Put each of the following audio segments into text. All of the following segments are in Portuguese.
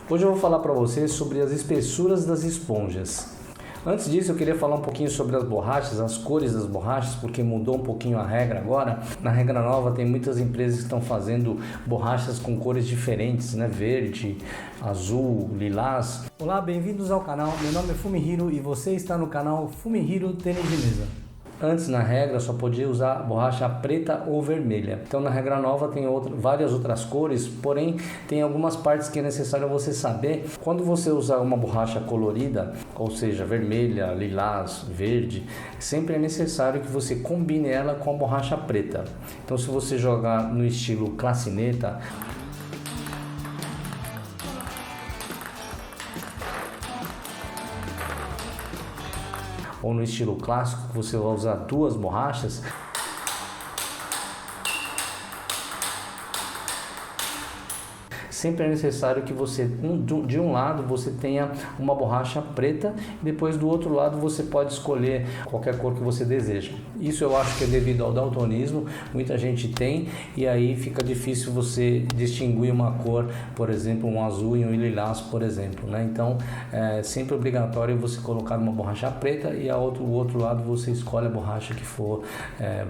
Hoje eu vou falar para vocês sobre as espessuras das esponjas. Antes disso eu queria falar um pouquinho sobre as borrachas, as cores das borrachas, porque mudou um pouquinho a regra agora. Na regra nova tem muitas empresas que estão fazendo borrachas com cores diferentes, né? Verde, azul, lilás. Olá, bem-vindos ao canal, meu nome é Fumihiro e você está no canal Fumihiro Tênis de Mesa. Antes, na regra, só podia usar borracha preta ou vermelha. Então, na regra nova tem várias outras cores, porém, tem algumas partes que é necessário você saber. Quando você usar uma borracha colorida, ou seja, vermelha, lilás, verde, sempre é necessário que você combine ela com a borracha preta. Então, se você jogar no estilo classineta, ou no estilo clássico, que você vai usar duas borrachas, sempre é necessário que você, de um lado, você tenha uma borracha preta e depois do outro lado você pode escolher qualquer cor que você deseja. Isso eu acho que é devido ao daltonismo, muita gente tem, e aí fica difícil você distinguir uma cor, por exemplo, um azul e um lilás, por exemplo, né? Então, é sempre obrigatório você colocar uma borracha preta e o outro lado você escolhe a borracha que for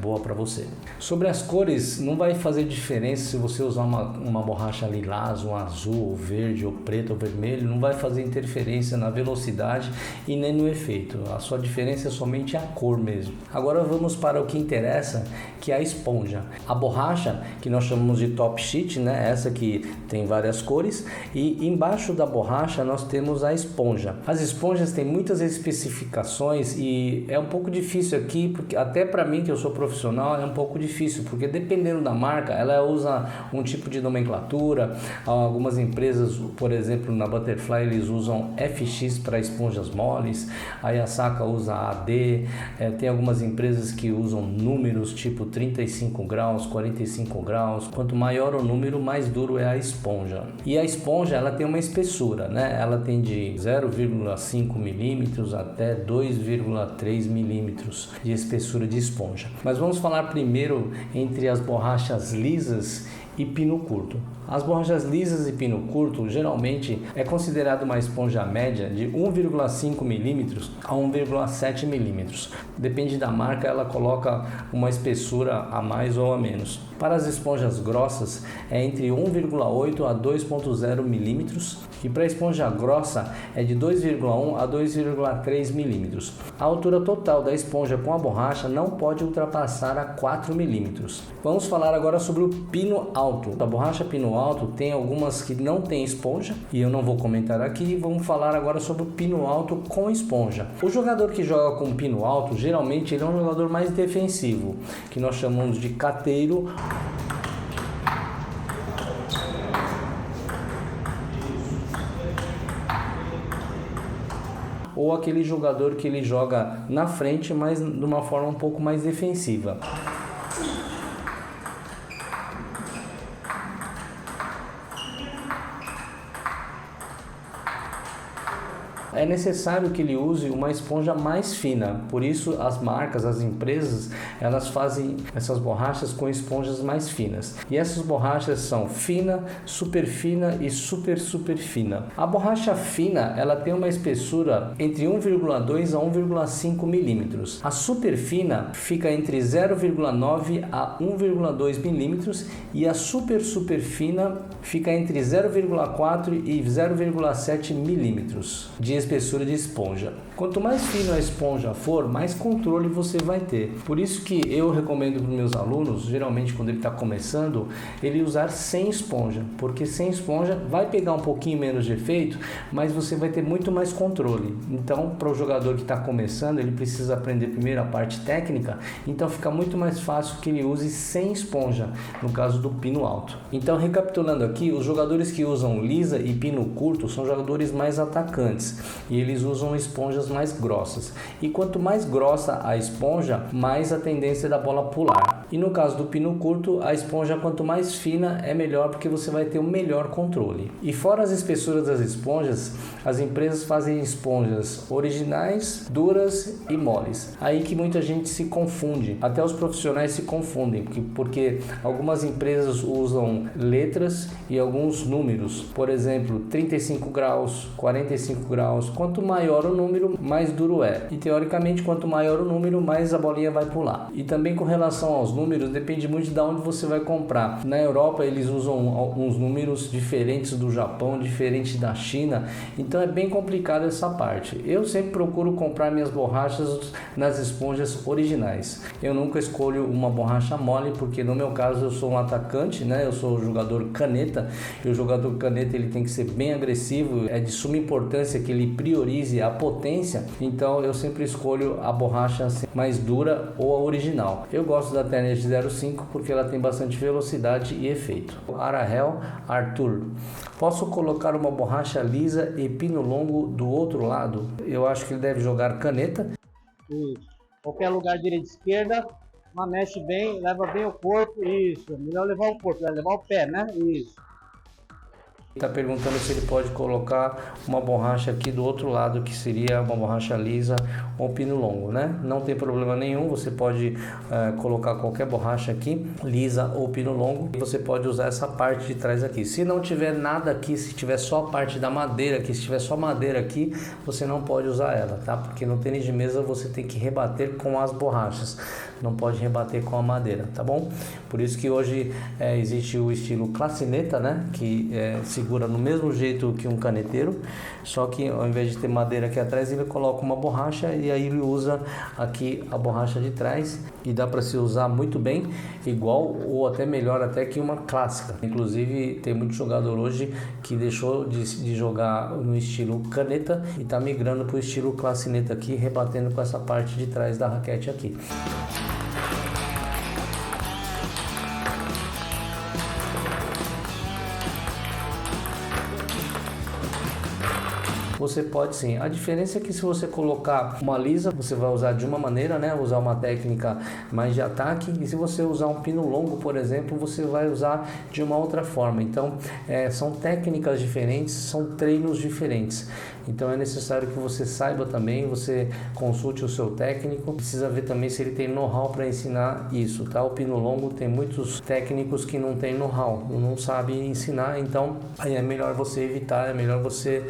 boa para você. Sobre as cores, não vai fazer diferença se você usar uma borracha lilás, um azul, ou verde, ou preto, ou vermelho, não vai fazer interferência na velocidade e nem no efeito. A sua diferença é somente a cor mesmo. Agora vamos para o que interessa, que é a esponja. A borracha, que nós chamamos de top sheet, né? Essa que tem várias cores, e embaixo da borracha nós temos a esponja. As esponjas têm muitas especificações e é um pouco difícil aqui, porque até para mim que eu sou profissional é um pouco difícil, porque dependendo da marca, ela usa um tipo de nomenclatura. Algumas empresas, por exemplo, na Butterfly, eles usam FX para esponjas moles, a Yasaka usa AD, tem algumas empresas que usam números tipo 35 graus, 45 graus. Quanto maior o número, mais duro é a esponja. E a esponja, ela tem uma espessura, né? Ela tem de 0,5 milímetros até 2,3 milímetros de espessura de esponja. Mas vamos falar primeiro entre as borrachas lisas e pino curto. As borrachas lisas e pino curto geralmente é considerado uma esponja média de 1,5 milímetros a 1,7 milímetros. Depende da marca, ela coloca uma espessura a mais ou a menos. Para as esponjas grossas é entre 1,8 a 2,0 milímetros e para a esponja grossa é de 2,1 a 2,3 milímetros. A altura total da esponja com a borracha não pode ultrapassar a 4 milímetros. Vamos falar agora sobre o pino alto. A borracha pino alto tem algumas que não tem esponja e eu não vou comentar aqui. Vamos falar agora sobre o pino alto com esponja. O jogador que joga com pino alto, geralmente ele é um jogador mais defensivo, que nós chamamos de cateiro, ou aquele jogador que ele joga na frente, mas de uma forma um pouco mais defensiva. É necessário que ele use uma esponja mais fina, por isso as marcas, as empresas, elas fazem essas borrachas com esponjas mais finas. E essas borrachas são fina, super fina e super fina. A borracha fina, ela tem uma espessura entre 1,2 a 1,5 milímetros. A super fina fica entre 0,9 a 1,2 milímetros e a super fina fica entre 0,4 e 0,7 milímetros de espessura de esponja. Quanto mais fino a esponja for, mais controle você vai ter. Por isso que eu recomendo para os meus alunos, geralmente quando ele está começando, ele usar sem esponja, porque sem esponja vai pegar um pouquinho menos de efeito, mas você vai ter muito mais controle. Então, para o jogador que está começando, ele precisa aprender primeiro a parte técnica, então fica muito mais fácil que ele use sem esponja, no caso do pino alto. Então, recapitulando aqui, os jogadores que usam lisa e pino curto são jogadores mais atacantes e eles usam esponjas mais grossas. E quanto mais grossa a esponja, mais a tendência da bola pular. E no caso do pino curto, a esponja quanto mais fina é melhor, porque você vai ter o melhor controle. E fora as espessuras das esponjas, as empresas fazem esponjas originais, duras e moles. Aí que muita gente se confunde, até os profissionais se confundem, porque algumas empresas usam letras e alguns números, por exemplo, 35 graus, 45 graus, quanto maior o número, mais duro é. E teoricamente, quanto maior o número, mais a bolinha vai pular. E também com relação aos números, depende muito de onde você vai comprar. Na Europa eles usam alguns números diferentes do Japão, diferentes da China, então é bem complicado essa parte. Eu sempre procuro comprar minhas borrachas nas esponjas originais. Eu nunca escolho uma borracha mole, porque no meu caso eu sou um atacante, né? Eu sou o jogador caneta, e o jogador caneta ele tem que ser bem agressivo, é de suma importância que ele priorize a potência, então eu sempre escolho a borracha mais dura ou a original. Eu gosto da Tennis 05 porque ela tem bastante velocidade e efeito. Arahel Arthur: posso colocar uma borracha lisa e pino longo do outro lado? Eu acho que ele deve jogar caneta. Isso. Qualquer lugar, direita e esquerda, mas mexe bem, leva bem o corpo. Isso. Melhor levar o corpo, levar o pé, né? Isso. Está perguntando se ele pode colocar uma borracha aqui do outro lado, que seria uma borracha lisa ou pino longo, né? Não tem problema nenhum, você pode colocar qualquer borracha aqui, lisa ou pino longo, e você pode usar essa parte de trás aqui. Se não tiver nada aqui, se tiver só a parte da madeira aqui, se tiver só madeira aqui, você não pode usar ela, tá? Porque no tênis de mesa você tem que rebater com as borrachas, não pode rebater com a madeira, tá bom? Por isso que hoje existe o estilo clacineta, né? Que segura no mesmo jeito que um caneteiro, só que ao invés de ter madeira aqui atrás, ele coloca uma borracha e aí ele usa aqui a borracha de trás, e dá para se usar muito bem, igual ou até melhor até que uma clássica. Inclusive tem muito jogador hoje que deixou de jogar no estilo caneta e está migrando para o estilo clacineta aqui, rebatendo com essa parte de trás da raquete aqui. Você pode sim. A diferença é que se você colocar uma lisa, você vai usar de uma maneira, né? Usar uma técnica mais de ataque. E se você usar um pino longo, por exemplo, você vai usar de uma outra forma. Então, são técnicas diferentes, são treinos diferentes. Então é necessário que você saiba também, você consulte o seu técnico. Precisa ver também se ele tem know-how para ensinar isso, tá? O pino longo tem muitos técnicos que não tem know-how, não sabe ensinar, então aí é melhor você evitar, é melhor você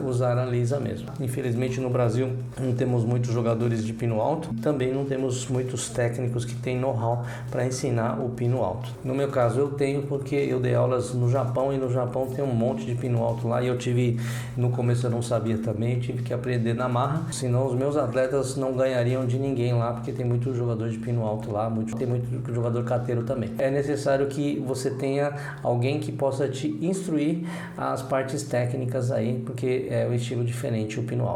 usar a lisa mesmo. Infelizmente no Brasil não temos muitos jogadores de pino alto, também não temos muitos técnicos que têm know-how para ensinar o pino alto. No meu caso eu tenho, porque eu dei aulas no Japão, e no Japão tem um monte de pino alto lá, e eu tive, no começo eu não sabia também, tive que aprender na marra, senão os meus atletas não ganhariam de ninguém lá, porque tem muito jogador de pino alto lá, tem muito jogador cateiro também. É necessário que você tenha alguém que possa te instruir as partes técnicas aí, porque é um estilo diferente o pino alto.